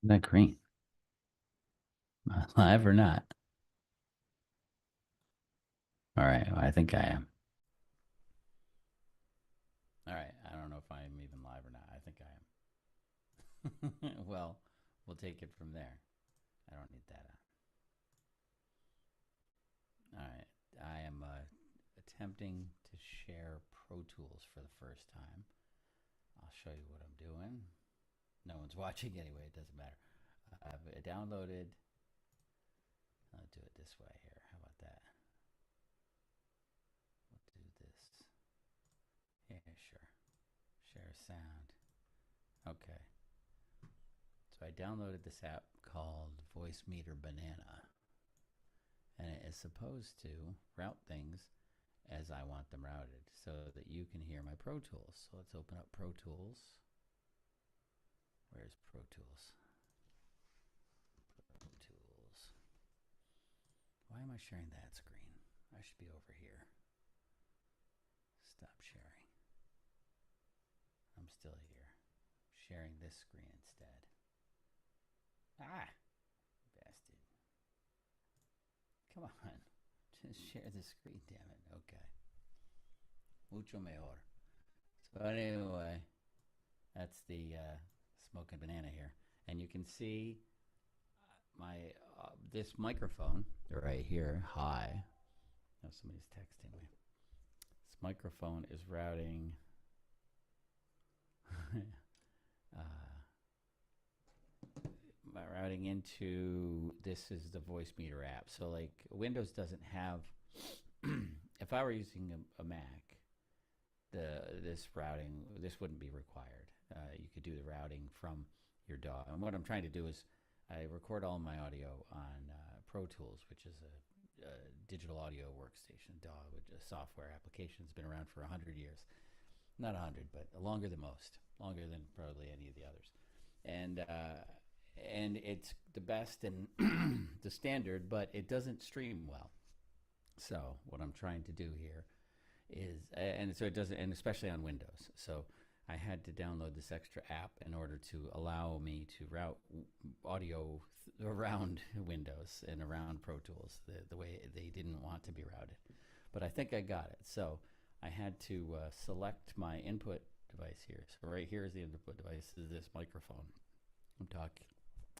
Isn't that green? Live or not? All right. Well, I think I am. All right. I don't know if I'm even live or not. I think I am. Well, we'll take it from there. I don't need that on. All right. I am attempting to share Pro Tools for the first time. I'll show you what I'm doing. No one's watching anyway. It doesn't matter. I've downloaded. I'll do it this way here. How about that? We'll do this. Yeah, sure. Share sound. Okay. So I downloaded this app called Voice Meter Banana, and it is supposed to route things as I want them routed so that you can hear my Pro Tools. So let's open up Pro Tools. Where's Pro Tools? Pro Tools. Why am I sharing that screen? I should be over here. Stop sharing. I'm still here. Sharing this screen instead. Ah! Bastard. Come on. Just share the screen, damn it. Okay. Mucho mejor. So anyway, that's the smoking banana here. And you can see my this microphone right here. Hi. Oh, somebody's texting me. This microphone is routing routing into, this is the voice meter app. So like Windows doesn't have, if I were using a Mac, this wouldn't be required. You could do the routing from your DAW. And what I'm trying to do is I record all my audio on Pro Tools, which is a digital audio workstation. DAW, which is a software application, has been around for 100 years. Not 100, but longer than most, longer than probably any of the others. And it's the best and the standard, but it doesn't stream well. So what I'm trying to do here is, and so it doesn't, and especially on Windows. So I had to download this extra app in order to allow me to route audio around Windows and around Pro Tools the way they didn't want to be routed. But I think I got it. So I had to select my input device here. So right here is the input device, is this microphone I'm talking.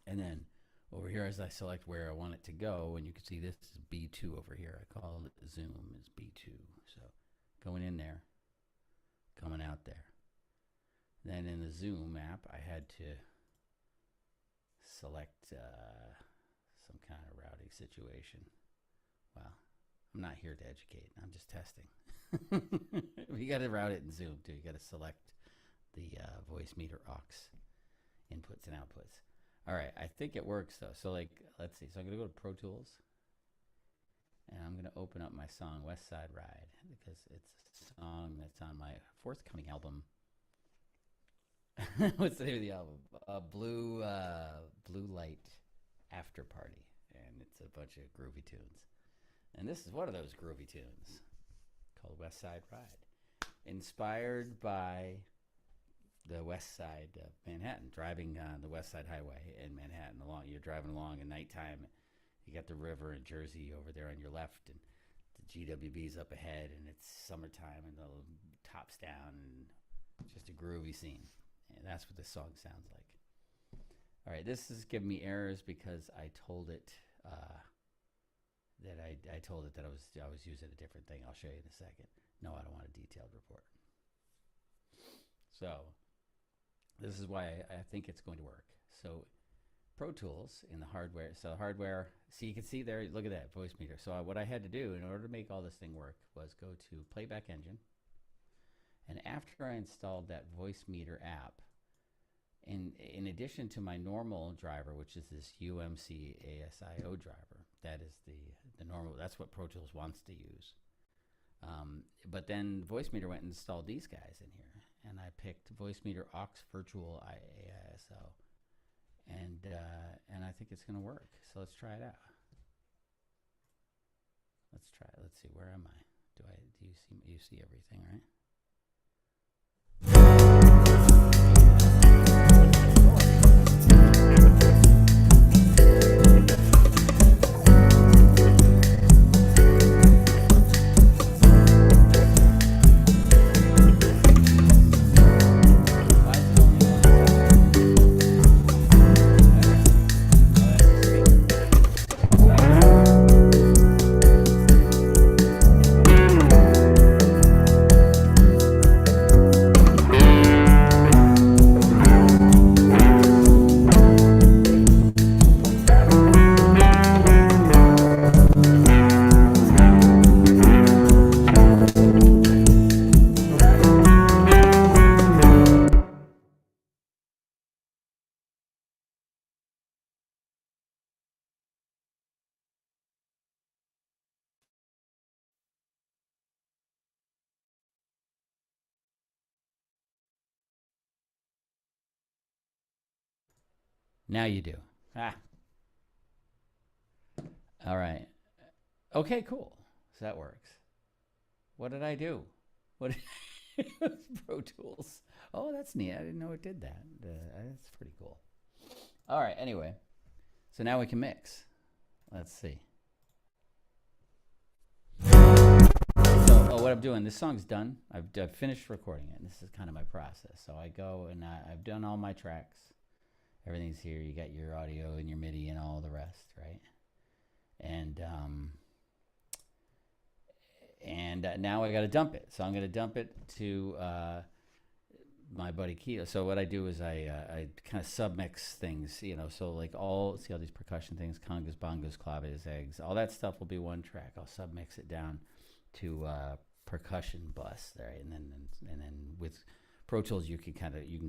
And then over here, as I select where I want it to go, and you can see this is B2 over here. I call it Zoom is B2. So going in there, coming out there. Then in the Zoom app, I had to select some kind of routing situation. Well, I'm not here to educate. I'm just testing. You got to route it in Zoom too. You got to select the voice meter aux inputs and outputs. All right, I think it works though. So like, let's see. So I'm gonna go to Pro Tools, and I'm gonna open up my song West Side Ride because it's a song that's on my forthcoming album. What's the name of the album? Blue Light After Party, and it's a bunch of groovy tunes. And this is one of those groovy tunes called West Side Ride, inspired by the west side of Manhattan, driving on the West Side Highway in Manhattan. You're driving along at nighttime. You got the river in Jersey over there on your left, and the GWB's up ahead, and it's summertime, and the top's down, and just a groovy scene. And that's what this song sounds like. All right, this is giving me errors because I told it that I told it that I was using a different thing. I'll show you in a second. No, I don't want a detailed report. So this is why I think it's going to work. So Pro Tools in the hardware. So hardware, see, you can see there, look at that, voice meter. So what I had to do in order to make all this thing work was go to Playback Engine. And after I installed that voice meter app, in addition to my normal driver, which is this UMC ASIO driver, that is the normal, that's what Pro Tools wants to use. But then voice meter went and installed these guys in here. And I picked voice meter aux virtual ASIO, and I think it's going to work. So let's try it out. Let's try it. Let's see. Where am I? Do you see everything, right? Now you do. Ah. All right. Okay, cool. So that works. What did I do? What? Pro Tools. Oh, that's neat. I didn't know it did that. That's pretty cool. All right. Anyway, so now we can mix. Let's see. So what I'm doing, this song's done. I've finished recording it. And this is kind of my process. So I go and I've done all my tracks. Everything's here. You got your audio and your MIDI and all the rest, right? And now I got to dump it. So I'm going to dump it to my buddy Kilo. So what I do is I kind of submix things, you know. So like see all these percussion things, congas, bongos, claves, eggs, all that stuff will be one track. I'll submix it down to percussion bus, right? And then with Pro Tools you can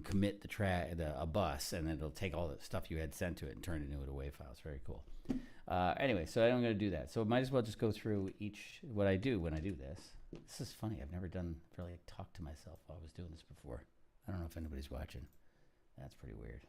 commit the track, a bus, and then it'll take all the stuff you had sent to it and turn it into a WAV file. It's very cool. Anyway, so I'm going to do that. So I might as well just go through what I do when I do this. This is funny. I've never really talked to myself while I was doing this before. I don't know if anybody's watching. That's pretty weird.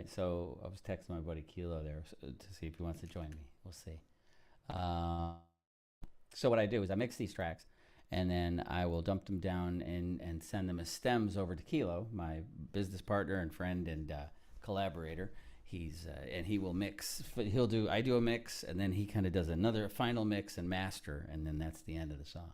So I was texting my buddy Kilo there to see if he wants to join me. We'll see. So what I do is I mix these tracks, and then I will dump them down and send them as stems over to Kilo, my business partner and friend and collaborator. And he will mix. I do a mix, and then he kind of does another final mix and master, and then that's the end of the song.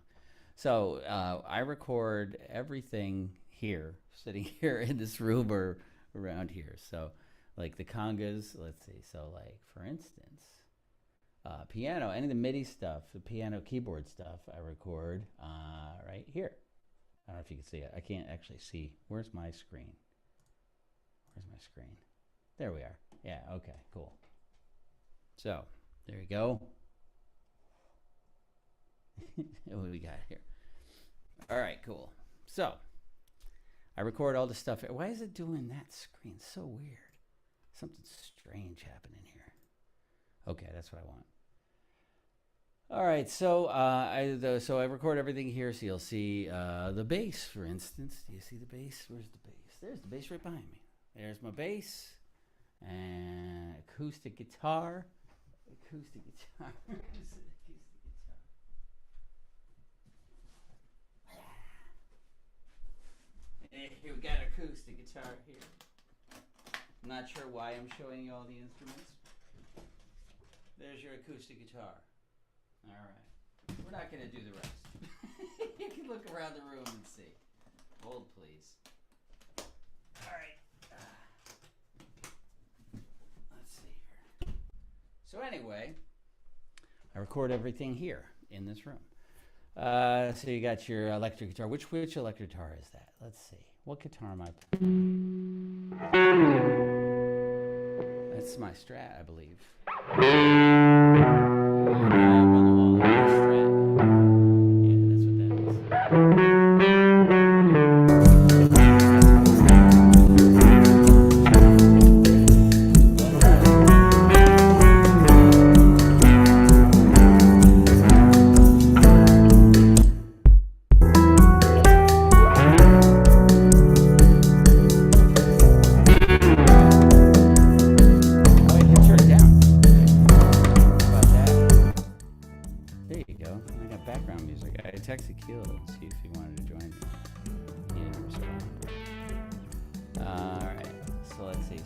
So I record everything here, sitting here in this room or around here. So like the congas, let's see. So like for instance, piano, any of the MIDI stuff, the piano keyboard stuff, I record right here. I don't know if you can see it. I can't actually see. Where's my screen? Where's my screen? There we are. Yeah, okay, cool. So there you go. What do we got here? All right, cool. So I record all the stuff. Why is it doing that screen? So weird. Something strange happening here. Okay, that's what I want. All right, so I record everything here. So you'll see the bass, for instance. Do you see the bass? Where's the bass? There's the bass right behind me. There's my bass and acoustic guitar. Acoustic guitar. Here we got acoustic guitar here. I'm not sure why I'm showing you all the instruments. There's your acoustic guitar. All right. We're not going to do the rest. You can look around the room and see. Hold, please. All right. Let's see here. So anyway, I record everything here in this room. So you got your electric guitar. Which electric guitar is that? Let's see. What guitar am I playing? That's my Strat, I believe.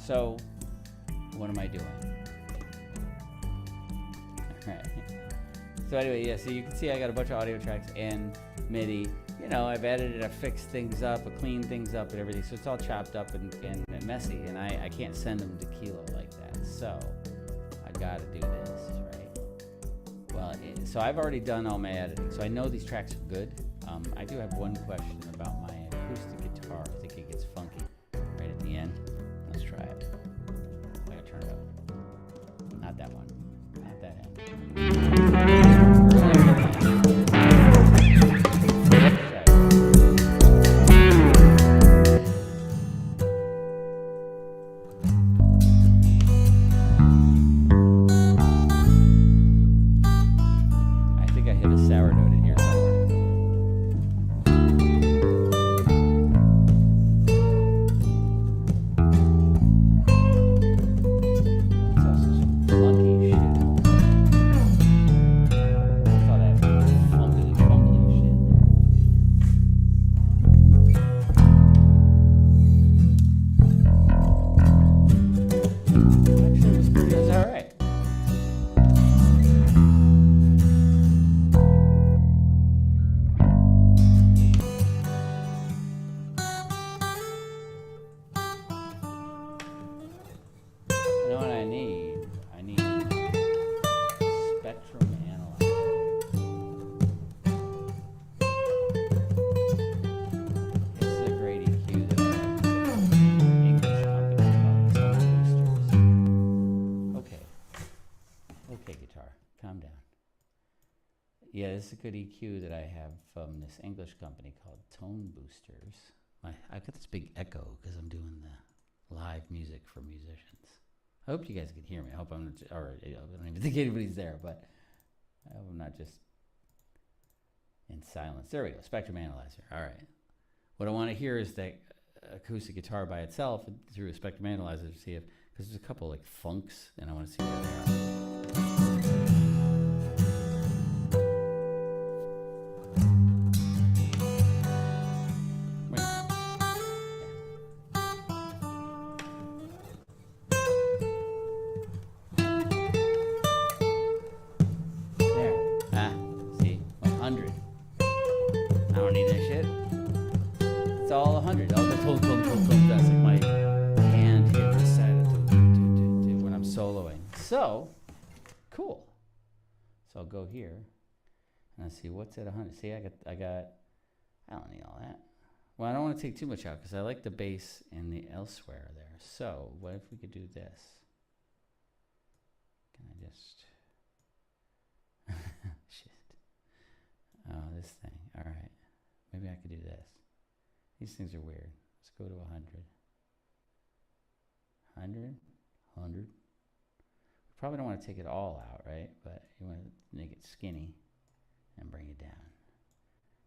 So, what am I doing? All right. So anyway, yeah, so you can see I got a bunch of audio tracks and MIDI. You know, I've edited, I've fixed things up, I've cleaned things up and everything. So it's all chopped up and messy, and I can't send them to Kilo like that. So I got to do this, right? Well, so I've already done all my editing, so I know these tracks are good. I do have one question about my acoustic guitar. I think it gets funky right at the end. Let's try it. I gotta turn it up. Not that one. Not that end. I think I hit a sour note in here somewhere. It's also some funky shit. I thought I had fumbly shit. Actually, it was all right. You know what I need? I need spectrum analyzer. This is a great EQ that I have from an English company called Tone Boosters. Okay, guitar, calm down. Yeah, this is a good EQ that I have from this English company called Tone Boosters. I've got this big echo because I'm doing the live music for musicians. I hope you guys can hear me. I hope I'm not, or I don't even think anybody's there, but I hope I'm not just in silence. There we go, spectrum analyzer. All right. What I want to hear is that acoustic guitar by itself through a spectrum analyzer to see if, because there's a couple like funks, and I want to see where they are. Wait. There. See? 100. I don't need that shit. It's all 100. All the that's like my hand here decided to when I'm soloing. So, cool. So I'll go here and I'll see what's at 100. See, I don't need all that. Well, I don't want to take too much out because I like the bass and the elsewhere there. So, what if we could do this? Can I just... Shit. Oh, this thing. All right. Maybe I could do this. These things are weird. Let's go to 100. 100. 100. We probably don't want to take it all out, right? But you want to make it skinny and bring it down.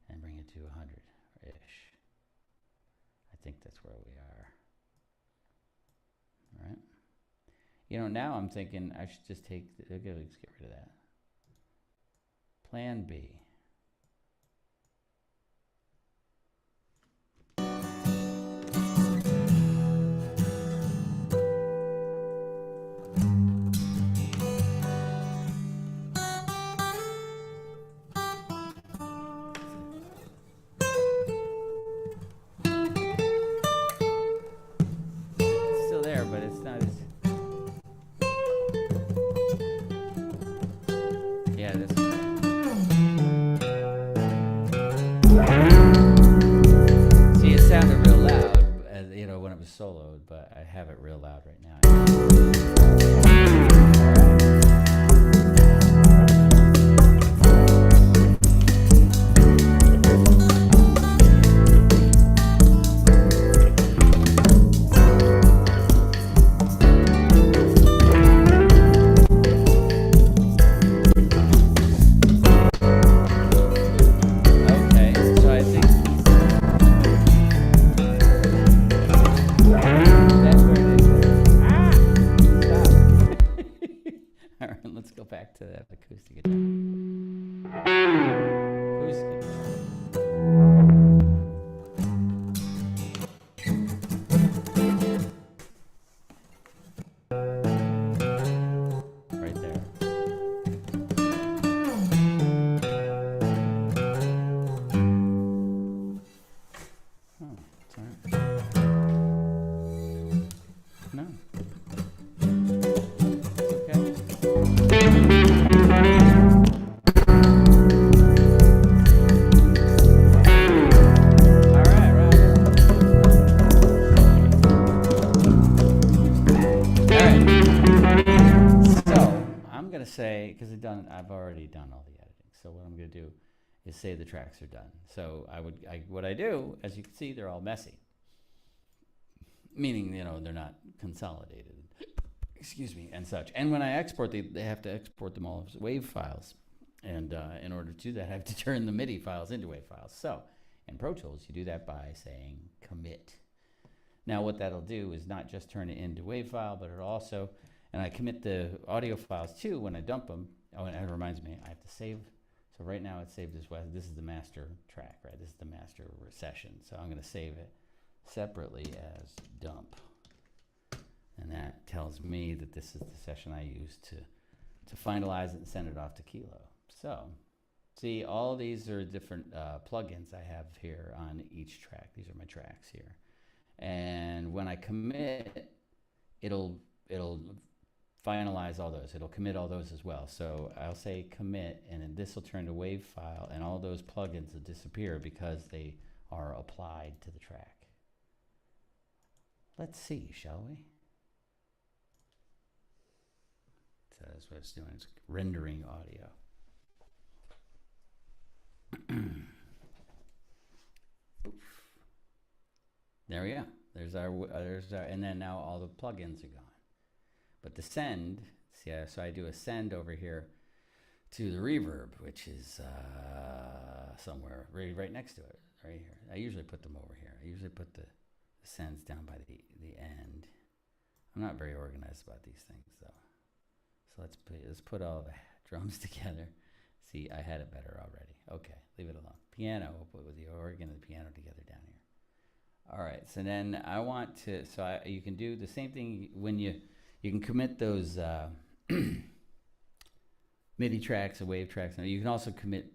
And bring it to 100-ish. I think that's where we are. All right. You know, now I'm thinking I should just take, okay, let's get rid of that. Plan B. But it's not as... Yeah, this one. See, it sounded real loud, you know, when it was soloed, but I have it real loud right now. Let's go back to that acoustic guitar. Acoustic guitar. Right there. Oh, sorry. No. Okay. say, because I've already done all the editing. So what I'm going to do is say the tracks are done. So what I do, as you can see, they're all messy. Meaning, they're not consolidated. Excuse me, and such. And when I export, they have to export them all as WAV files. And in order to do that, I have to turn the MIDI files into WAV files. So in Pro Tools, you do that by saying commit. Now what that'll do is not just turn it into WAV file, but it'll also, and I commit the audio files too when I dump them. Oh, and it reminds me, I have to save. So right now it's saved as well. This is the master track, right? This is the master session. So I'm going to save it separately as dump. And that tells me that this is the session I use to finalize it and send it off to Kilo. So, see, all these are different plugins I have here on each track. These are my tracks here. And when I commit, it'll finalize all those. It'll commit all those as well. So I'll say commit, and then this will turn to WAV file, and all those plugins will disappear because they are applied to the track. Let's see, shall we? So that's what it's doing. It's rendering audio. There we go. There's our, and then now all the plugins are gone. But the send, see, so I do a send over here to the reverb, which is somewhere right next to it, right here. I usually put them over here. I usually put the sends down by the end. I'm not very organized about these things though. So let's put all the drums together. See, I had it better already. Okay, leave it alone. Piano, we'll put with the organ and the piano together down here. All right, so then I want to, you can do the same thing when you can commit those MIDI tracks and WAV tracks. You can also commit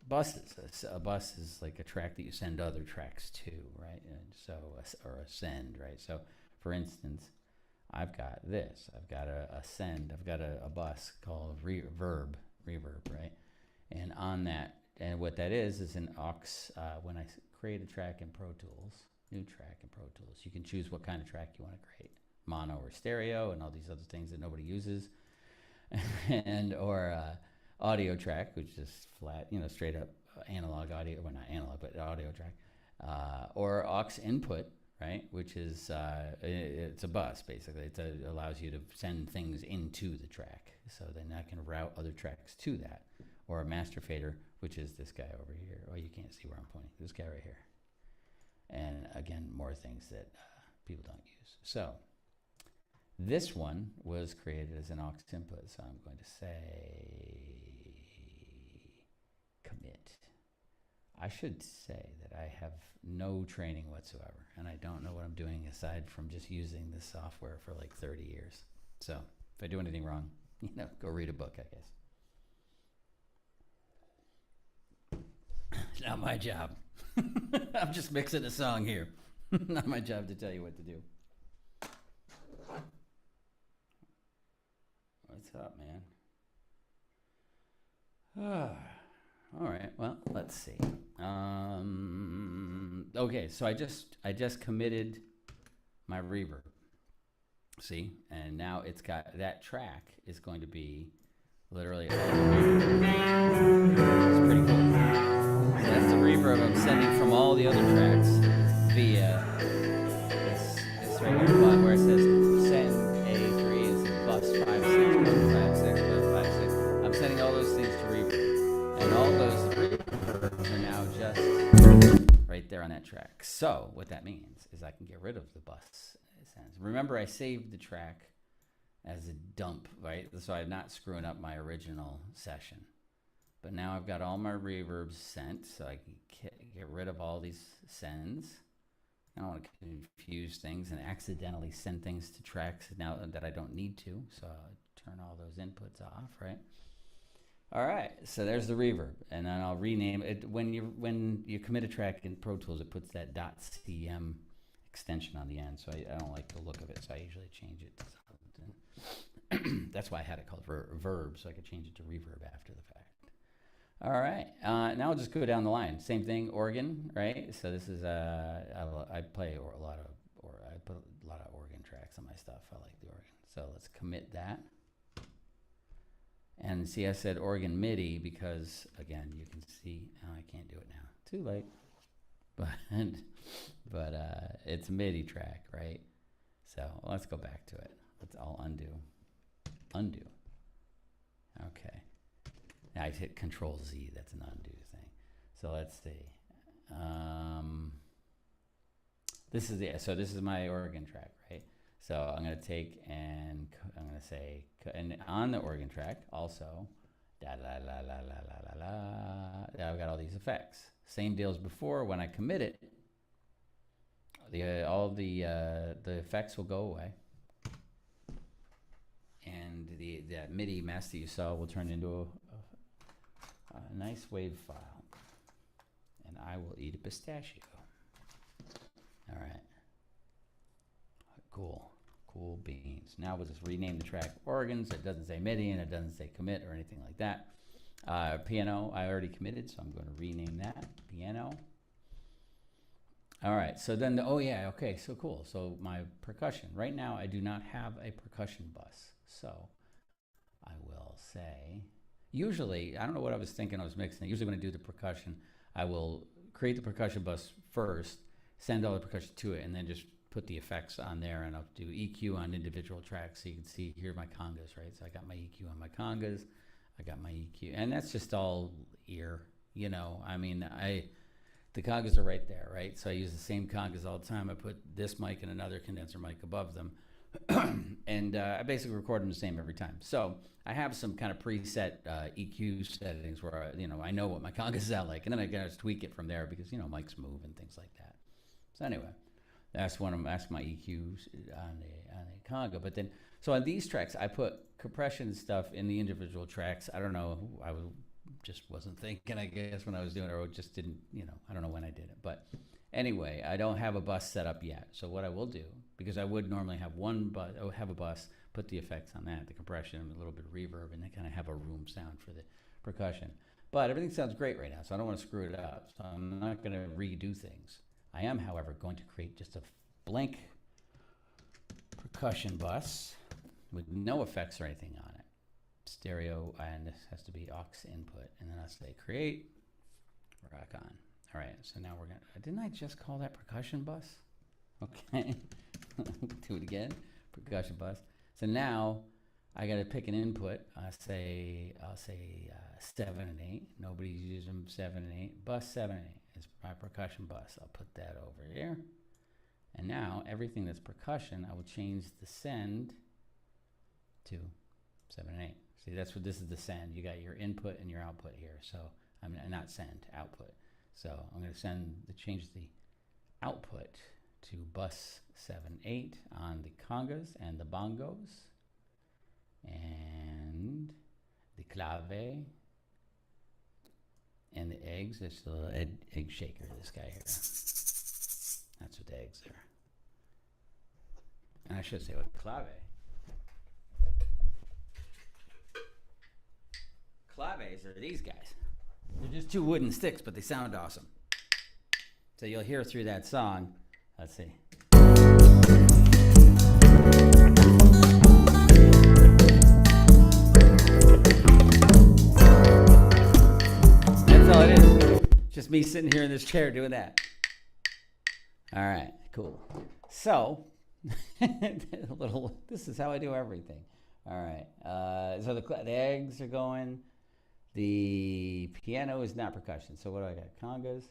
buses. A bus is like a track that you send other tracks to, right? And so, or a send, right? So, for instance, I've got this. I've got a send. I've got a bus called reverb, right? And on that, and what that is an aux. When I create a track in Pro Tools, new track in Pro Tools, you can choose what kind of track you want to create, mono or stereo, and all these other things that nobody uses, and or audio track, which is flat, straight up analog audio. Well, not analog, but audio track, or aux input. Right, which is it's a bus basically. It allows you to send things into the track, so then I can route other tracks to that. Or a master fader, which is this guy over here. Oh, you can't see where I'm pointing. This guy right here. And again, more things that people don't use. So this one was created as an aux input. So I'm going to say commit. I should say that I have no training whatsoever, and I don't know what I'm doing aside from just using this software for like 30 years. So if I do anything wrong, go read a book, I guess. It's not my job. I'm just mixing a song here. Not my job to tell you what to do. What's up, man? All right, well, let's see. Okay, so I just committed my reverb. See, and now it's got, that track is going to be literally all the reverb. It's pretty cool. So that's the reverb I'm sending from all the other tracks via this right here, where it says send A3 is bus 56, bus 56, bus 56. I'm sending all those things to reverb. And all those reverbs are now just right there on that track. So what that means is I can get rid of the bus. Remember, I saved the track as a dump, right? So I'm not screwing up my original session. But now I've got all my reverbs sent, so I can get rid of all these sends. I don't want to confuse things and accidentally send things to tracks now that I don't need to. So I'll turn all those inputs off, right? All right, so there's the reverb, and then I'll rename it. When you commit a track in Pro Tools, it puts that .cm extension on the end, so I don't like the look of it, so I usually change it to something. That's why I had it called verb, so I could change it to reverb after the fact. All right, now I'll just go down the line. Same thing, organ, right? So this is I play a lot of organ tracks on my stuff. I like the organ, so let's commit that. And see, I said organ MIDI because, again, you can see, oh, I can't do it now. Too late. But it's a MIDI track, right? So let's go back to it. I'll undo. Undo. Okay. Now I hit Control Z. That's an undo thing. So let's see. This is my organ track, right? So I'm going to take and I'm going to say, and on the organ track also, da la la la la la la la. I've got all these effects. Same deal as before. When I commit it, all the effects will go away, and that MIDI mess that you saw will turn into a nice wave file, and I will eat a pistachio. All right, cool beans. Now we'll just rename the track organs. It doesn't say MIDI and it doesn't say commit or anything like that. Piano, I already committed, so I'm going to rename that piano. All right, so then, oh yeah, okay, so cool. So my percussion, right now I do not have a percussion bus. So I will say, usually, I don't know what I was thinking I was mixing. Usually when I do the percussion, I will create the percussion bus first, send all the percussion to it, and then just put the effects on there, and I'll do EQ on individual tracks so you can see here my congas, right? So I got my EQ on my congas, I got my EQ, and that's just all ear, you know. I mean, the congas are right there, right? So I use the same congas all the time. I put this mic and another condenser mic above them, and I basically record them the same every time. So I have some kind of preset EQ settings where I know what my congas sound like, and then I gotta just tweak it from there because mics move and things like that. So anyway, that's my EQs on the conga. But then, so on these tracks, I put compression stuff in the individual tracks. I don't know. Just wasn't thinking, I guess, when I was doing it, or just didn't, I don't know when I did it. But anyway, I don't have a bus set up yet. So what I will do, because I would normally have have a bus, put the effects on that, the compression, a little bit of reverb, and then kind of have a room sound for the percussion. But everything sounds great right now, so I don't want to screw it up. So I'm not going to redo things. I am, however, going to create just a blank percussion bus with no effects or anything on it. Stereo, and this has to be aux input. And then I'll say create, rock on. All right, so now we're gonna, didn't I just call that percussion bus? Okay, do it again, percussion bus. So now I gotta pick an input. I'll say 7 and 8. Nobody's using 7 and 8. Bus 7 and 8 is my percussion bus. I'll put that over here. And now everything that's percussion, I will change the send to 7 and 8. See, that's what this is, the send. You got your input and your output here. So I'm not send, output. So I'm going to change the output to bus 7/8 on the congas and the bongos and the clave and the eggs. There's a little egg shaker, this guy here. That's what the eggs are. And I should say what clave. Claves are these guys. They're just 2 wooden sticks, but they sound awesome. So you'll hear through that song. Let's see. That's all it is. Just me sitting here in this chair doing that. All right, cool. So, this is how I do everything. All right, so the eggs are going. The piano is not percussion. So what do I got? Congas.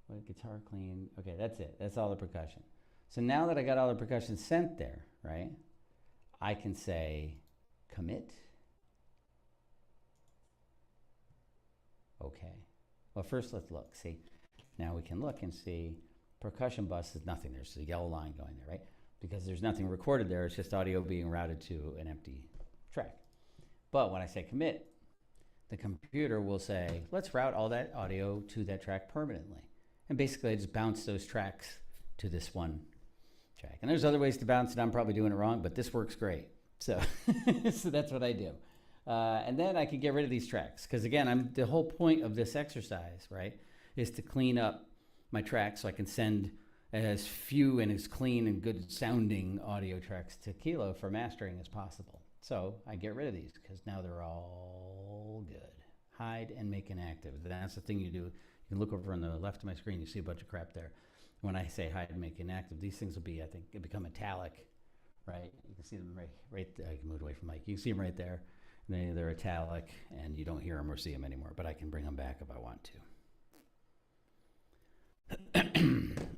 What, guitar clean. Okay, that's it. That's all the percussion. So now that I got all the percussion sent there, right, I can say commit. Okay. Well, first let's look. See, now we can look and see percussion bus is nothing. There's a yellow line going there, right? Because there's nothing recorded there. It's just audio being routed to an empty track. But when I say commit, the computer will say, let's route all that audio to that track permanently. And basically I just bounce those tracks to this one track. And there's other ways to bounce it. I'm probably doing it wrong, but this works great. So, so that's what I do. And then I can get rid of these tracks. Because again, the whole point of this exercise, right, is to clean up my tracks so I can send as few and as clean and good sounding audio tracks to Kilo for mastering as possible. So I get rid of these because now they're all good. Hide and make inactive. That's the thing you do. You can look over on the left of my screen. You see a bunch of crap there. When I say hide and make inactive, these things will be, I think, it become italic, right? You can see them right there. I can move away from Mike. You can see them right there. They're italic, and you don't hear them or see them anymore. But I can bring them back if I want to.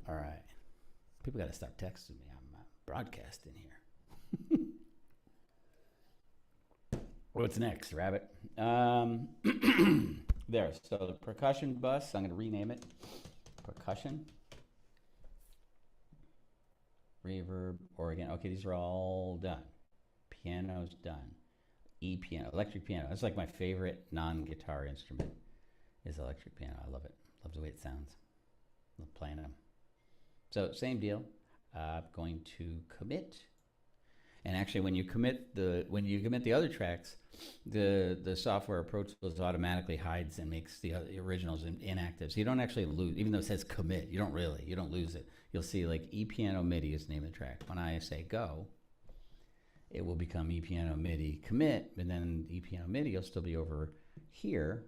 All right. People got to stop texting me. I'm broadcasting here. What's next, Rabbit? There. So the percussion bus, I'm going to rename it. Percussion. Reverb, organ. Okay, these are all done. Piano's done. E-piano, electric piano. That's like my favorite non-guitar instrument is electric piano. I love it. Love the way it sounds. Love playing them. So same deal. I'm going to commit. And actually, when you commit the other tracks, the software ProTools automatically hides and makes the originals inactive. So you don't actually lose, even though it says commit. You don't lose it. You'll see like E-piano MIDI is the name of the track. When I say go, it will become E-piano MIDI commit, and then E-piano MIDI will still be over here,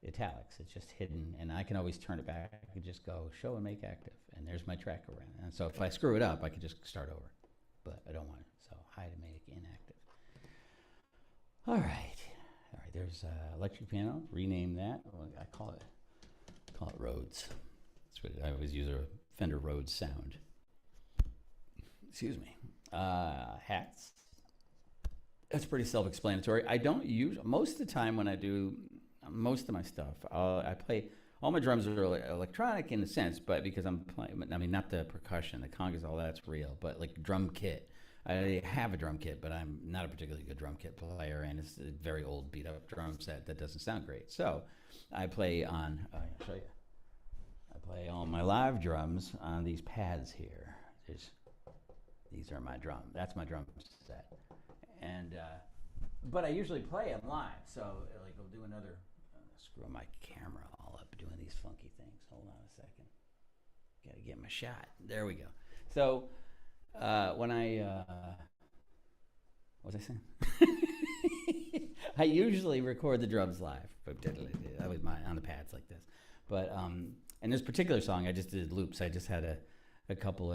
italics. It's just hidden, and I can always turn it back. I can just go show and make active, and there's my track around. And so if I screw it up, I can just start over, but I don't want it. So hide and make inactive. All right. There's electric piano. Rename that. I call it Rhodes. That's what I always use, a Fender Rhodes sound. Excuse me. Hats. That's pretty self-explanatory. I don't use, most of the time when I do most of my stuff, I play, all my drums are electronic in a sense, but because I'm playing, I mean, not the percussion, the congas, all that's real, but like drum kit. I have a drum kit, but I'm not a particularly good drum kit player, and it's a very old beat-up drum set that doesn't sound great. So I play on, I'll show you. I play all my live drums on these pads here. These are my drum. That's my drum set. And, but I usually play them live. So like I'll do another, screw my camera all up doing these funky things. Hold on a second. Got to get my shot. There we go. So when what was I saying? I usually record the drums live, but I was on the pads like this. But and this particular song, I just did loops. I just had a couple,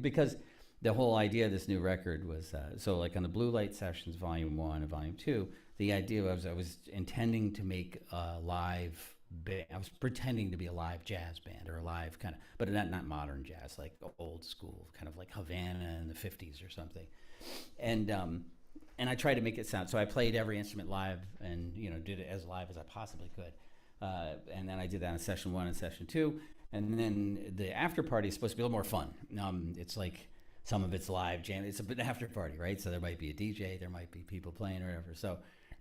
because the whole idea of this new record was so like on the Blue Light Sessions Volume 1 and Volume 2, the idea was I was intending to make a live band. I was pretending to be a live jazz band or a live kind of, but not modern jazz, like old school, kind of like Havana in the 50s or something. And I tried to make it sound, so I played every instrument live and, did it as live as I possibly could. And then I did that in Session 1 and Session 2. And then the after party is supposed to be a little more fun. It's like some of it's live jam. It's an after party, right? So there might be a DJ, there might be people playing or whatever. So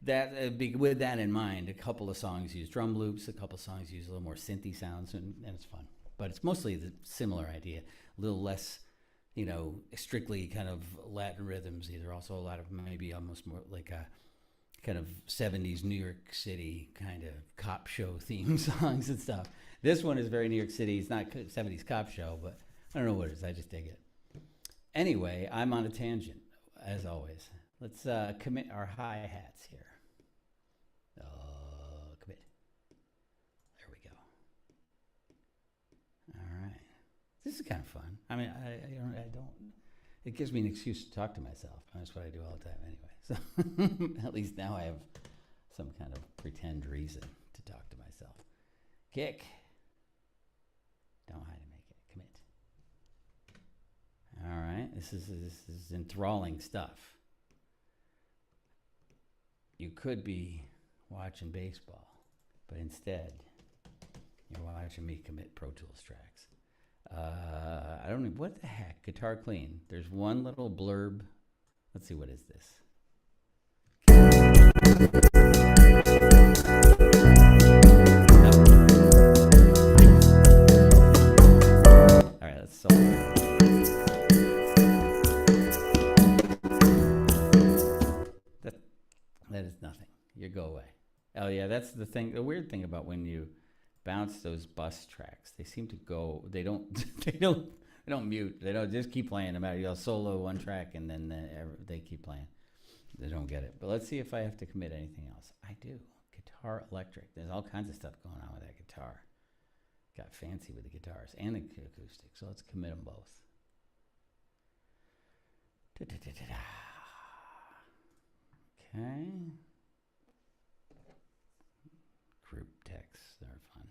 with that in mind, a couple of songs use drum loops, a couple of songs use a little more synthy sounds, and it's fun. But it's mostly the similar idea, a little less, strictly kind of Latin rhythms either. Also a lot of maybe almost more like a kind of 70s New York City kind of cop show theme songs and stuff. This one is very New York City. It's not 70s cop show, but I don't know what it is. I just dig it. Anyway, I'm on a tangent, as always. Let's commit our hi-hats here. Commit. There we go. All right. This is kind of fun. I mean, I don't. It gives me an excuse to talk to myself. That's what I do all the time anyway. So at least now I have some kind of pretend reason to talk to myself. Kick. Don't hide and make it. Commit. All right. This is enthralling stuff. You could be watching baseball, but instead you're watching me commit Pro Tools tracks. I don't know, what the heck, Guitar Clean. There's one little blurb. Let's see, what is this? No. All right, let's solve it. That is nothing. You go away. Oh yeah, that's the thing. The weird thing about when you bounce those bus tracks, they seem to go. They don't. They don't mute. They don't just keep playing. No matter, you'll solo one track and then they keep playing. they don't get it. But let's see if I have to commit anything else. I do. Guitar electric. There's all kinds of stuff going on with that guitar. Got fancy with the guitars and the acoustic. So let's commit them both. Okay. Group texts, they're fun.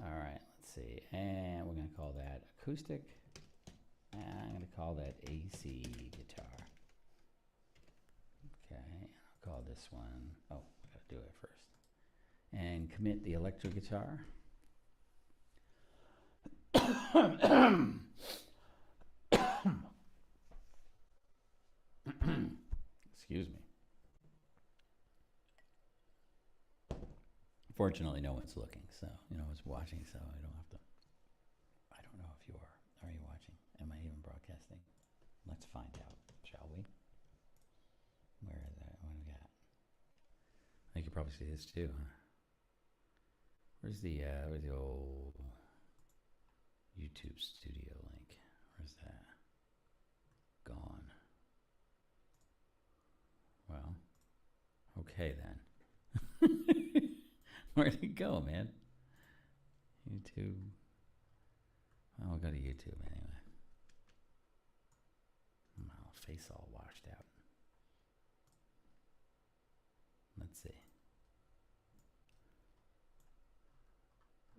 All right, let's see. And we're going to call that acoustic. And I'm going to call that AC guitar. Okay, I'll call this one. Oh, I got to do it first. And commit the electric guitar. Excuse me. Fortunately, no one's looking, so no one's watching, so I don't have to. I don't know if you are. Are you watching? Am I even broadcasting? Let's find out, shall we? Where is that? What do we got? I could probably see this too, huh? Where's the old YouTube studio link? Where's that? Gone. Well, okay then. Where'd it go, man? YouTube. Well, we'll go to YouTube anyway. My face all washed out. Let's see.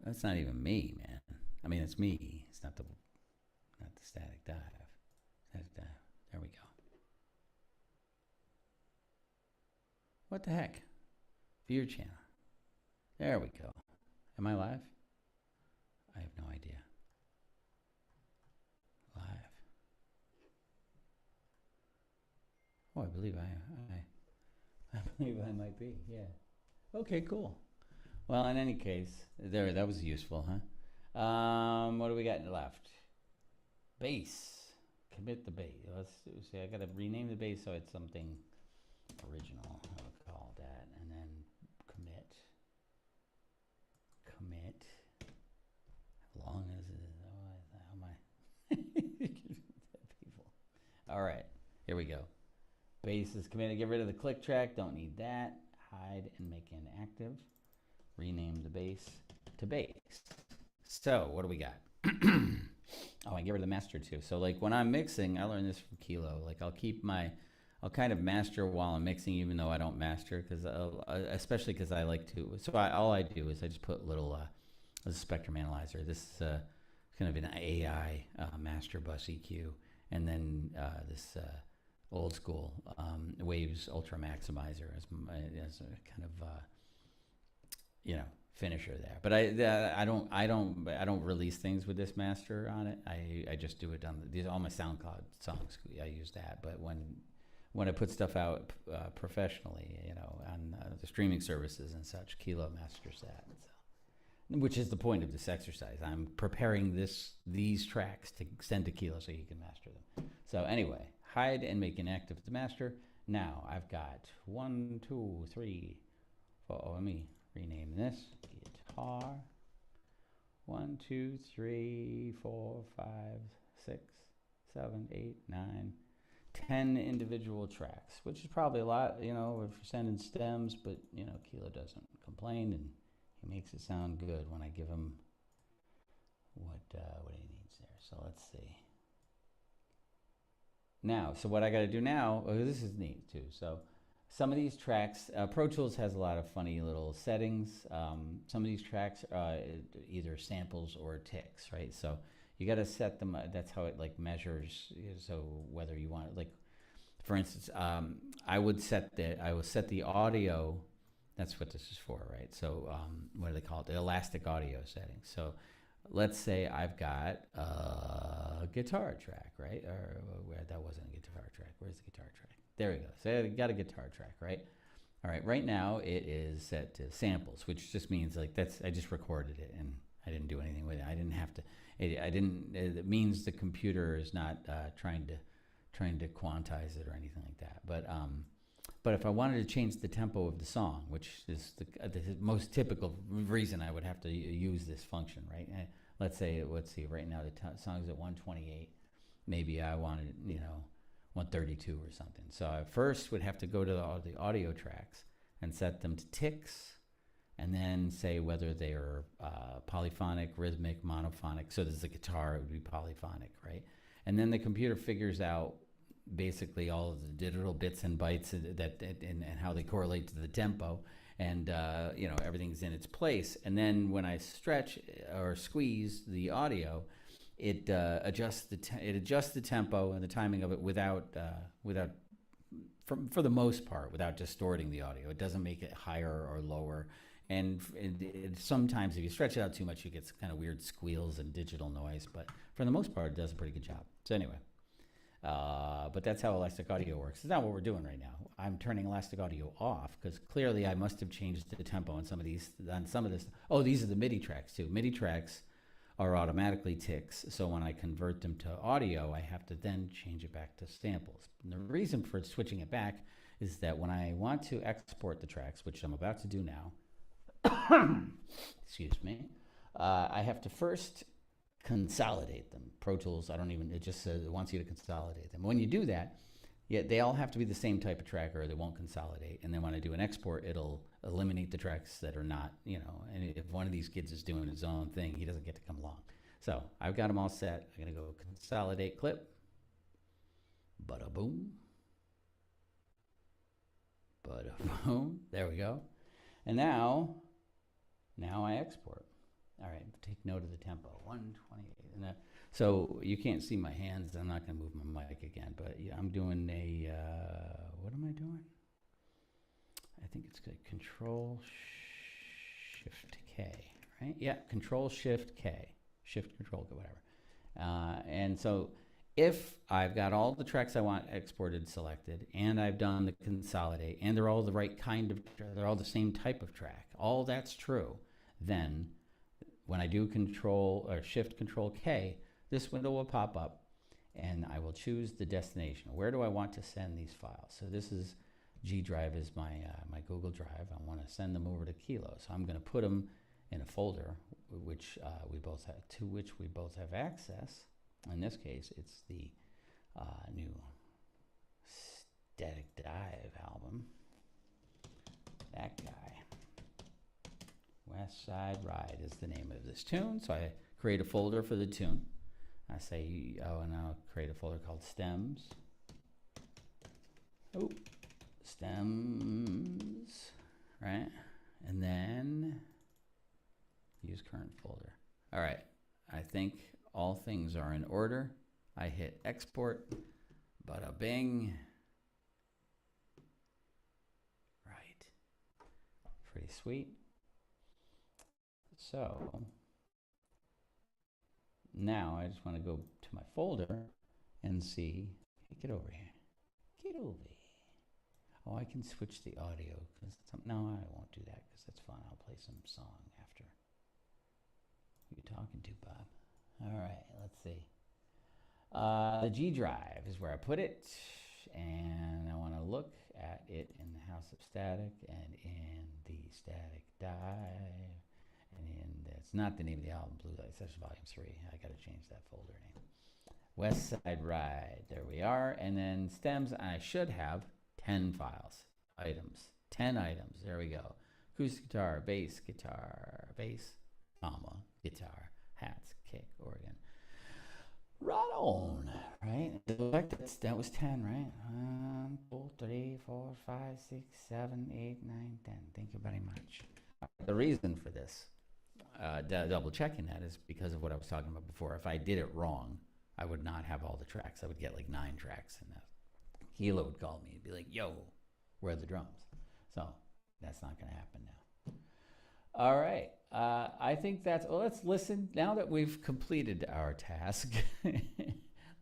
That's not even me, man. I mean, it's me. It's not the static dive. Static dive. There we go. What the heck? View your channel. There we go. Am I live? I have no idea. Live. Oh, I believe I believe I might be. Yeah. Okay, cool. Well, in any case, that was useful, huh? What do we got left? Bass. Commit the bass. Let's see. I got to rename the bass so it's something original. I'll call that, and then commit. Commit. As long as it is. How am I? People. All right. Here we go. Bass is committed. Get rid of the click track. Don't need that. Hide and make inactive. Rename the bass to bass. So what do we got? Oh, I get rid of the master too. So like when I'm mixing, I learned this from Kilo. Like I'll kind of master while I'm mixing, even though I don't master, because especially because I like to. So all I do is I just put little a spectrum analyzer. This is kind of an AI master bus EQ, and then this old school Waves Ultra Maximizer as a kind of finisher there. But I don't release things with this master on it. I just do it on these all my SoundCloud songs. I use that. But when I put stuff out professionally, on the streaming services and such, Kilo masters that. So, which is the point of this exercise. I'm preparing these tracks to send to Kilo so he can master them. So anyway, hide and make inactive the master. Now I've got 1, 2, 3, 4. Let me rename this guitar. 1, 2, 3, 4, 5, 6, 7, 8, 9, 10 individual tracks, which is probably a lot, if you're sending stems, but Kilo doesn't complain, and he makes it sound good when I give him what he needs there. So let's see. Now, so what I got to do now, this is neat too. So some of these tracks, ProTools has a lot of funny little settings. Some of these tracks are either samples or ticks, right? So you got to set them. That's how it measures. So whether you want for instance, I will set the audio. That's what this is for, right? So what do they call it? The elastic audio settings. So let's say I've got a guitar track, right? Or where that wasn't a guitar track. Where's the guitar track? There we go. So I got a guitar track, right? All right. Right now it is set to samples, which just means I just recorded it and I didn't do anything with it. I didn't have to. It means the computer is not trying to quantize it or anything like that. But if I wanted to change the tempo of the song, which is the most typical reason I would have to use this function, right? Let's see. Right now the song's at 128. Maybe I wanted, 132 or something. So I first would have to go to the audio tracks and set them to ticks, and then say whether they are polyphonic, rhythmic, monophonic. So there's the guitar, it would be polyphonic, right? And then the computer figures out basically all of the digital bits and bytes and how they correlate to the tempo, and you know, everything's in its place. And then when I stretch or squeeze the audio, it adjusts the tempo and the timing of it without for the most part, without distorting the audio. It doesn't make it higher or lower. And sometimes if you stretch it out too much, you get kind of weird squeals and digital noise. But for the most part, it does a pretty good job. So anyway, but that's how Elastic Audio works. It's not what we're doing right now. I'm turning Elastic Audio off because clearly I must have changed the tempo on some of these. Oh, these are the MIDI tracks too. MIDI tracks are automatically ticks. So when I convert them to audio, I have to then change it back to samples. And the reason for switching it back is that when I want to export the tracks, which I'm about to do now, excuse me, I have to first consolidate them. ProTools, it just says it wants you to consolidate them. When you do that, they all have to be the same type of track or they won't consolidate. And then when I do an export, it'll eliminate the tracks that are not, you know, and if one of these kids is doing his own thing, he doesn't get to come along. So I've got them all set. I'm gonna go consolidate clip. Bada boom. Bada boom. There we go. And now I export. All right, take note of the tempo, 128. And so you can't see my hands. I'm not going to move my mic again, but yeah, I'm doing what am I doing? I think it's good. Control Shift K, right? Yeah, Control Shift K, Shift Control K, whatever. And so if I've got all the tracks I want exported selected, and I've done the consolidate, and they're all the right kind of, they're all the same type of track, all that's true, then when I do Control or Shift Control K, this window will pop up and I will choose the destination. Where do I want to send these files? So this is G Drive is my Google Drive. I want to send them over to Kilo. So I'm going to put them in a folder which we both have access. In this case, it's the new Static Dive album. That guy. West Side Ride is the name of this tune. So I create a folder for the tune. I say, and I'll create a folder called Stems. Oh, Stems, right? And then use current folder. All right, I think all things are in order. I hit export, bada bing. Right, pretty sweet. So now I just want to go to my folder and see, hey, get over here, get over here. Oh, I can switch the audio, no, I won't do that because that's fun. I'll play some song after. Who you talking to, Bob? All right, let's see. The G Drive is where I put it, and I want to look at it in the House of Static and in the Static Dive. And it's not the name of the album, Blue Light Session Volume 3. I got to change that folder name. West Side Ride, there we are. And then stems, I should have 10 files, items, 10 items. There we go. Acoustic guitar, bass, comma, guitar, hats, kick, organ. Right on, right? That was 10, right? 1, 2, 3, 4, 5, 6, 7, 8, 9, 10. Thank you very much. The reason for this, double checking that, is because of what I was talking about before. If I did it wrong, I would not have all the tracks. I would get like 9 tracks in that. Kilo would call me and be like, yo, where are the drums? So that's not going to happen now. All right. I think that's, well, let's listen. Now that we've completed our task,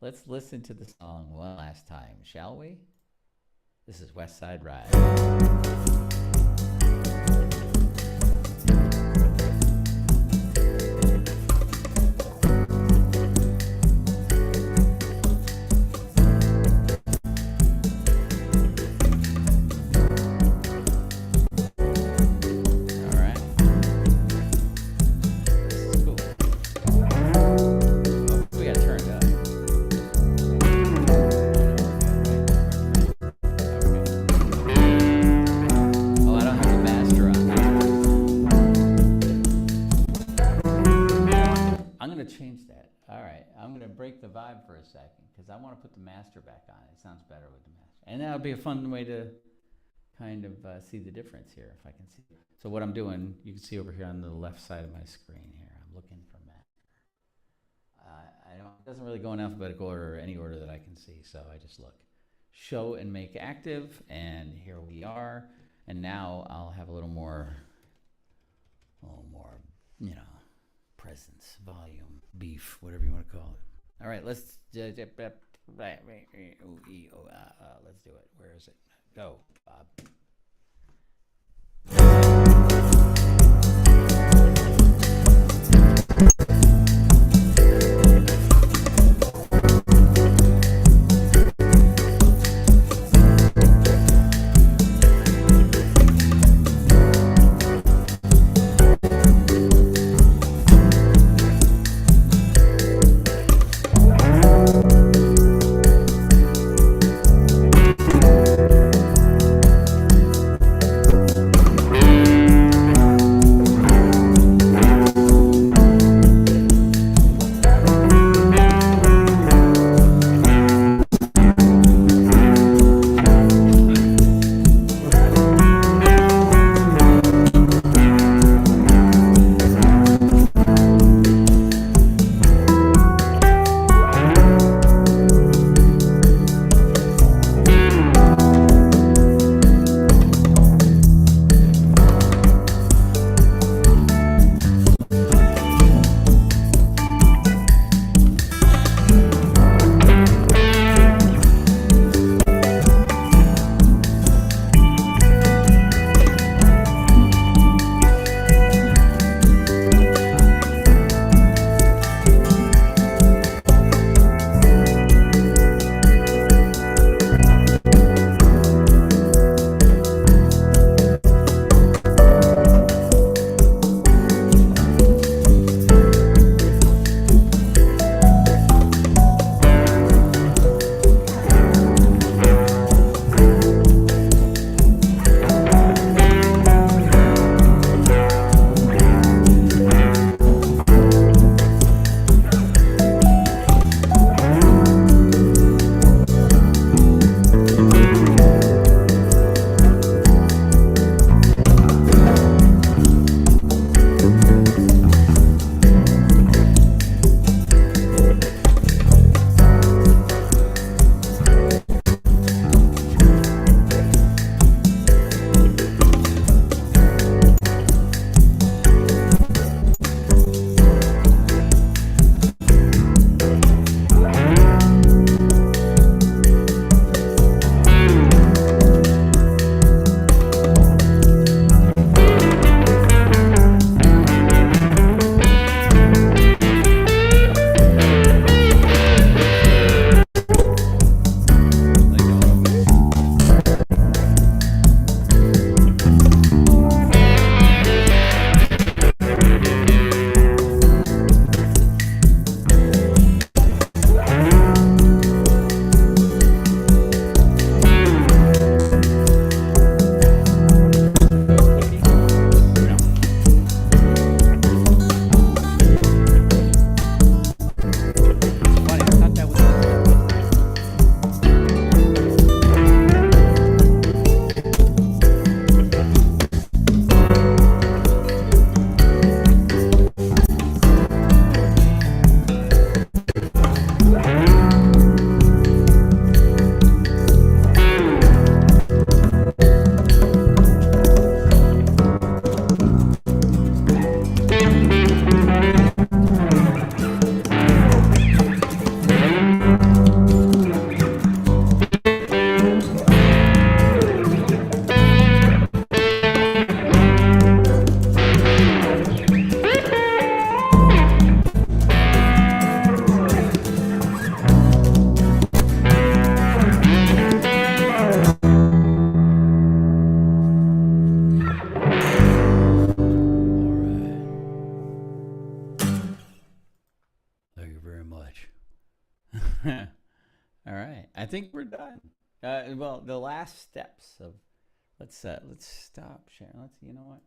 let's listen to the song one last time, shall we? This is West Side Ride. change that. All right, I'm gonna break the vibe for a second because I want to put the master back on. It sounds better with the master, and that'll be a fun way to kind of see the difference here if I can see. So what I'm doing, you can see over here on the left side of my screen here. I'm looking for master. I don't. It doesn't really go in alphabetical order or any order that I can see, so I just look. Show and make active, and here we are. And now I'll have a little more, you know, presence, volume, beef, whatever you want to call it. All right, let's do it. Where is it? Go, Bob. All right, I think we're done. Well, the last steps of let's stop sharing. You know what?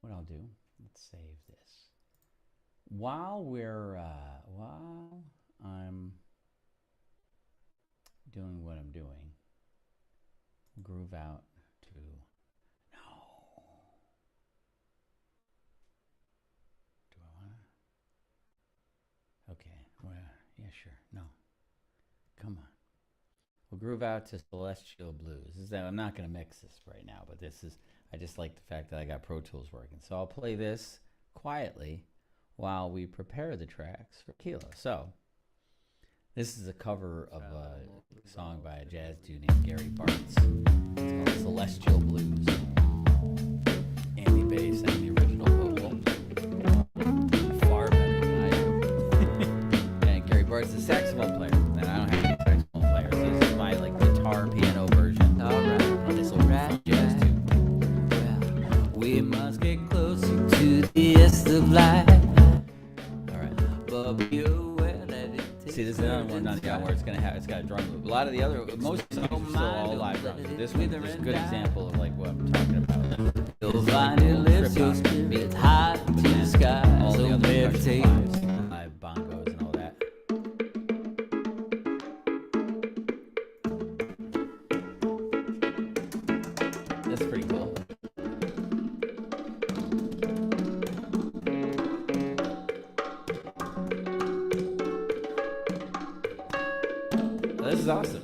What I'll do? Let's save this. while I'm doing what I'm doing, groove out to no. Do I want to? Okay. Well, yeah, sure. No. Come on. We'll groove out to Celestial Blues. I'm not going to mix this right now, but I just like the fact that I got Pro Tools working. So I'll play this quietly while we prepare the tracks for Kilo. So this is a cover of a song by a jazz dude named Gary Bartz. It's called Celestial Blues. Andy Bay sang the original vocal. Far better than I do. And Gary Bartz is a saxophone player. And I don't have any saxophone players. So this is my guitar piano version. Alright, On this old jazz tune. well, we must get closer to the est of life. Alright. But be aware that it takes See, this is another one on the album where it's got a drum loop. A lot of the other, most songs are still all live drums. This one is a good example of what I'm talking about. you'll find it lifts your spirit high to the sky. All So the other meditate. live bongos and all that. That's pretty cool. This is awesome.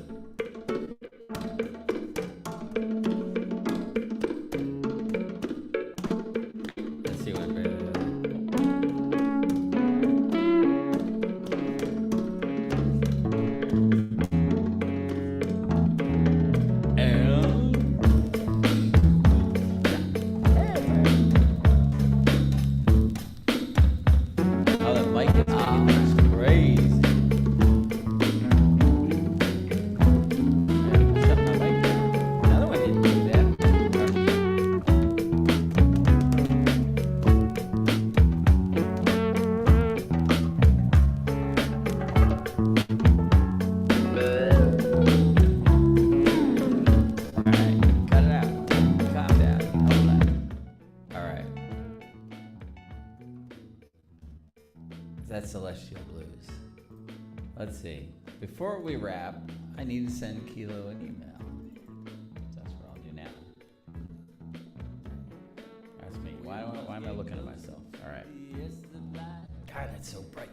Let's see what I'm Oh, the mic is crazy. Shut my mic down. Another one didn't do that. Alright, cut it out. Calm down. Hold on. Alright. That's Celestial Blues. Let's see. Before we wrap, I need to send Kilo an email. That's what I'll do now. That's me. Why am I looking at myself? All right. God, that's so bright.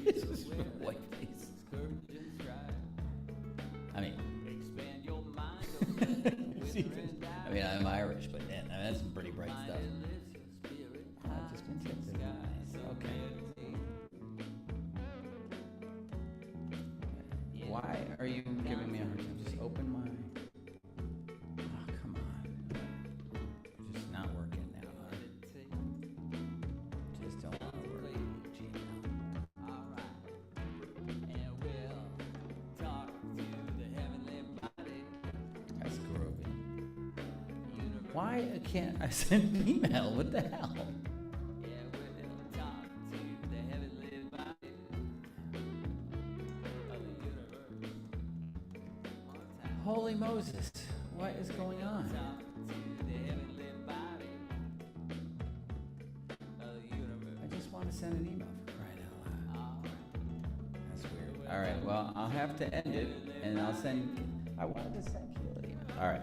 This is white face. I mean, I'm Irish, but man, that's some pretty bright stuff. I've just been texting. Okay. Why are you giving me a hard time? Just open my. Oh, come on. It's just not working now. Huh? Just don't want to work. That's groovy. Why can't I send an email? What the hell? Holy Moses, what is going on? I just want to send an email for crying out loud. That's weird. All right, well, I'll have to end it, and I'll send. I wanted to send you an email. All right.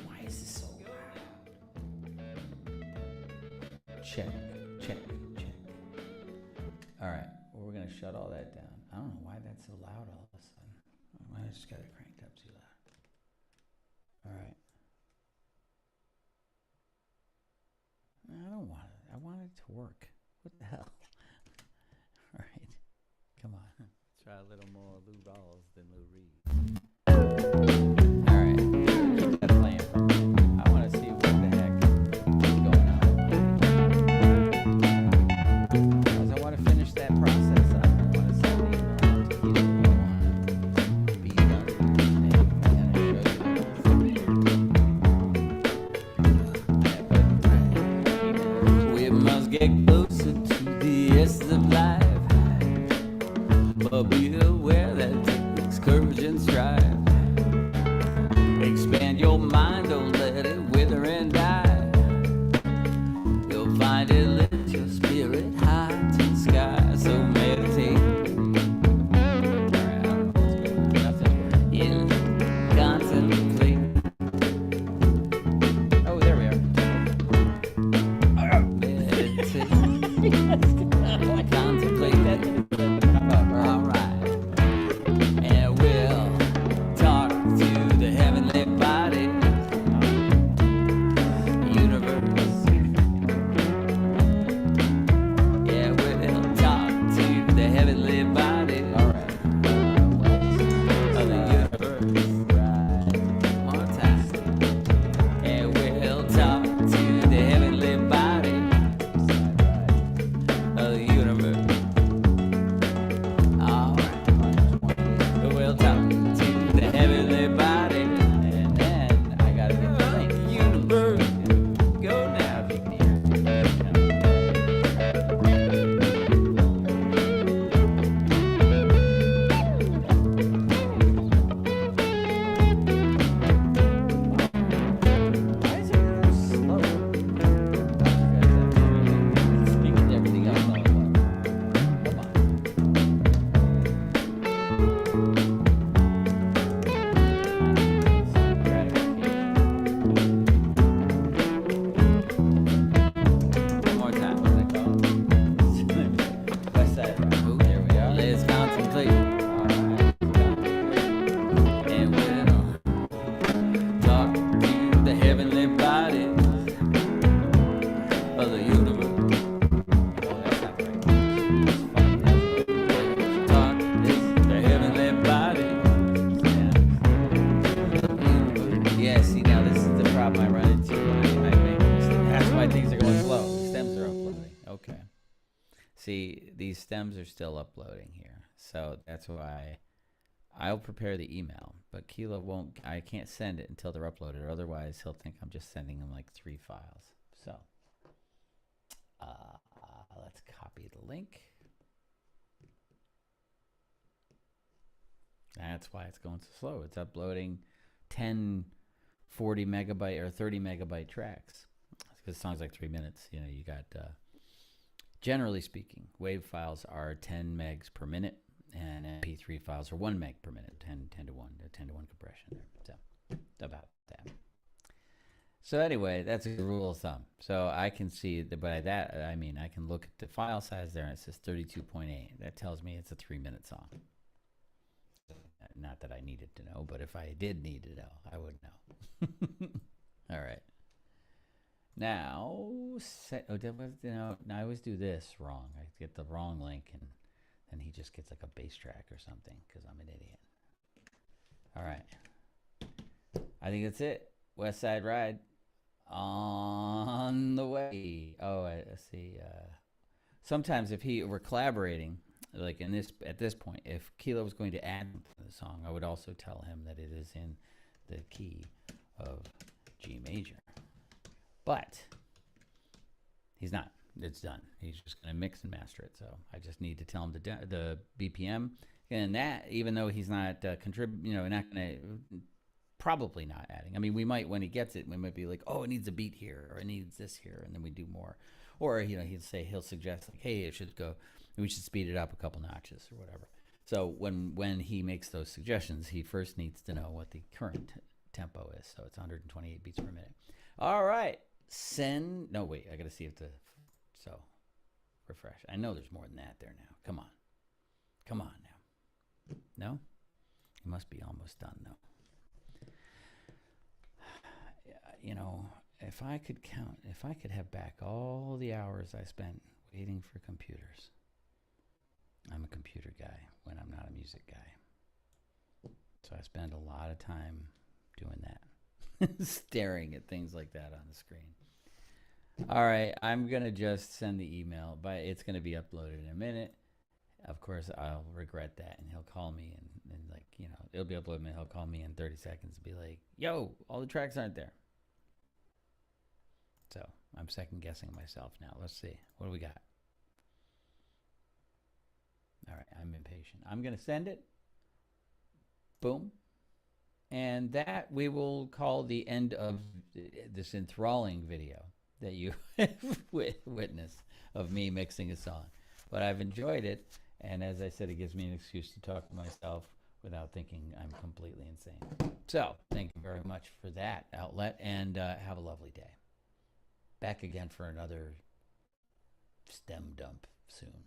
Why is this so loud? Check. All right, well, we're gonna shut all that down. I don't know why that's so loud all of a sudden. I just got it cranked up too loud. All right. I don't want it. I want it to work. What the hell? All right. Come on. Try a little more Lou Rawls than Lou Reed. All right. Keep that playing for me. I want to see what the heck is going on. Because I want to finish that process up. I want to send the email out to Keto. I want to be done today. We must get closer to the est of life, but be aware that excursions Contemplate that. All right. And we'll talk to the heavenly body, universe. Yeah, we'll talk to the heavenly body All right. of the universe. Right. One more time. And we'll talk to the heavenly body of the universe. All right. We'll talk to the heavenly body And then I gotta get the of link. the universe. Go now. Now, if you can hear Why is it slow? Speaking to everything else all at once. Come on. One more time. West Side Road. There we are. Let's contemplate. All right. And we'll talk to the heavenly body of the universe. Oh, that's not right. It's funny. Talk to the heavenly body. Yeah, see, now this is the problem I run into when I make mistakes. That's why things are going slow. The stems are uploading. Okay. See, these stems are still uploading here. So that's why I'll prepare the email. But Kilo won't, I can't send it until they're uploaded. Otherwise, he'll think I'm just sending him like 3 files. So let's copy the link. That's why it's going so slow. It's uploading 10 40 megabyte or 30 megabyte tracks because the song's like 3 minutes. You know, you got generally speaking, WAV files are 10 megs per minute and MP3 files are 1 meg per minute, 10 to 1 compression there. So about that. So anyway, that's a rule of thumb. So I can see that by that I mean I can look at the file size there and it says 32.8. That tells me it's a 3-minute song. Not that I needed to know, but if I did need to know, I would know. All right. Now, I always do this wrong. I get the wrong link, and then he just gets like a bass track or something because I'm an idiot. All right. I think that's it. West Side Ride on the way. Oh, I see. Sometimes if we're collaborating, like at this point, if Kilo was going to add to the song, I would also tell him that it is in the key of G major. But he's not. It's done. He's just going to mix and master it. So I just need to tell him the BPM, and that even though he's not not going to. Probably not adding. I mean, we might, when he gets it, we might be like, oh, it needs a beat here, or it needs this here, and then we do more. Or, he'll suggest, like, hey, we should speed it up a couple notches or whatever. So when he makes those suggestions, he first needs to know what the current tempo is. So it's 128 beats per minute. All right. No, wait, I got to see if refresh. I know there's more than that there now. Come on now. No? It must be almost done, though. If I could have back all the hours I spent waiting for computers. I'm a computer guy when I'm not a music guy. So I spend a lot of time doing that. Staring at things like that on the screen. All right, I'm going to just send the email, but it's going to be uploaded in a minute. Of course, I'll regret that, and he'll call me, and it'll be uploaded, and he'll call me in 30 seconds and be like, yo, all the tracks aren't there. So I'm second-guessing myself now. Let's see. What do we got? All right, I'm impatient. I'm going to send it. Boom. And that we will call the end of this enthralling video that you witnessed of me mixing a song. But I've enjoyed it, and as I said, it gives me an excuse to talk to myself without thinking I'm completely insane. So thank you very much for that outlet, and have a lovely day. Back again for another stem dump soon.